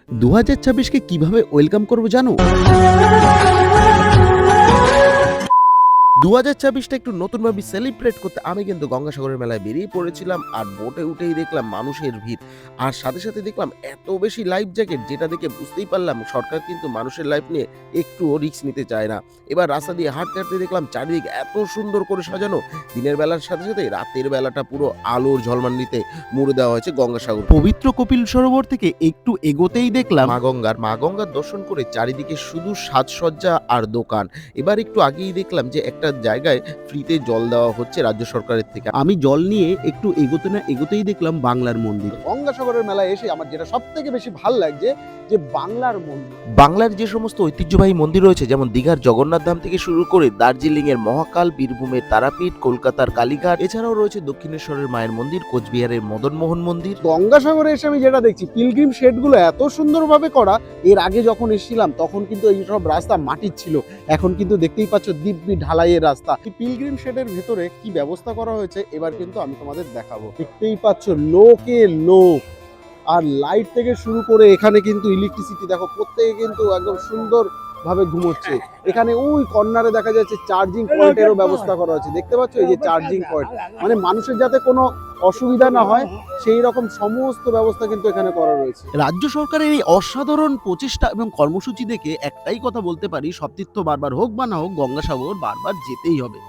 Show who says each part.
Speaker 1: 2026কে কিভাবে ওয়েলকাম করব জানো? 2026টা একটু নতুনভাবে সেলিব্রেট করতে আমি কিন্তু গঙ্গাসাগরের মেলায় বেরিয়ে পড়েছিলাম। আর বোটে উঠেই দেখলাম মানুষের ভিড়। আর সাথে, সাথে দেখলাম এত বেশি লাইফ জ্যাকেট, যেটা দেখে বুঝতেই পারলাম সরকার কিন্তু মানুষের লাইফ নিয়ে একটুও রিস্ক নিতে চায় না। এবার রাস্তা দিয়ে হাঁটতে, হাঁটতে দেখলাম চারিদিক এত সুন্দর করে সাজানো। দিনের বেলার সাথে, সাথে রাতের বেলাটা পুরো আলোর ঝলমানিতে মুড়ে দেওয়া হয়েছে গঙ্গাসাগর। পবিত্র কপিল সরোবর থেকে একটু এগোতেই দেখলাম মা গঙ্গার দর্শন করে চারিদিকে শুধু সাজসজ্জা আর দোকান। এবার একটু আগেই দেখলাম যে একটা জায়গায় ফ্রিতে জল দেওয়া হচ্ছে রাজ্য সরকারের থেকে। আমি জল নিয়ে একটু এগোতে না এগোতেই দেখলাম বাংলার মন্দির।
Speaker 2: গঙ্গাসাগরের মেলায় এসে আমার যেটা সব থেকে বেশি ভাল লাগছে যে বাংলার মন্দির।
Speaker 1: বাংলার যে সমস্ত ঐতিহ্যবাহী মন্দির রয়েছে, যেমন দীঘার জগন্নাথ ধাম থেকে শুরু করে দার্জিলিং এর মহাকাল, বীরভূমের তারাপীঠ, কলকাতার কালীঘাট, এছাড়াও রয়েছে দক্ষিণেশ্বরের মায়ের মন্দির, কোচবিহারের মদনমোহন মন্দির।
Speaker 2: গঙ্গাসাগরে এসে আমি যেটা দেখছি পিলগ্রিম শেডগুলো এত সুন্দরভাবে করা। এর আগে যখন এসেছিলাম তখন কিন্তু এই সব রাস্তা মাটির ছিল, এখন কিন্তু দেখতেই পাচ্ছ দিব্যি ঢালাইয়ের রাস্তা। পিলগ্রিম শেডের ভেতরে কি ব্যবস্থা করা হয়েছে এবার কিন্তু আমি তোমাদের দেখাবো। দেখতেই পাচ্ছ লোকে লোক, আর লাইট থেকে শুরু করে এখানে কিন্তু ইলেকট্রিসিটি দেখো, প্রত্যেকে কিন্তু একদম সুন্দর ভাবে ঘুমোচ্ছে। এখানে ওই কর্নারে দেখা যাচ্ছে চার্জিং পয়েন্টেরও ব্যবস্থা করা হয়েছে, দেখতে পাচ্ছ এই যে চার্জিং পয়েন্ট, মানে মানুষের যাতে কোনো অসুবিধা না হয় সেই রকম সমস্ত ব্যবস্থা কিন্তু এখানে করা রয়েছে।
Speaker 1: রাজ্য সরকারের এই অসাধারণ প্রচেষ্টা এবং কর্মসূচি দেখে একটাই কথা বলতে পারি, সব তীর্থ বারবার হোক বা না হোক, গঙ্গাসাগর বারবার যেতেই হবে।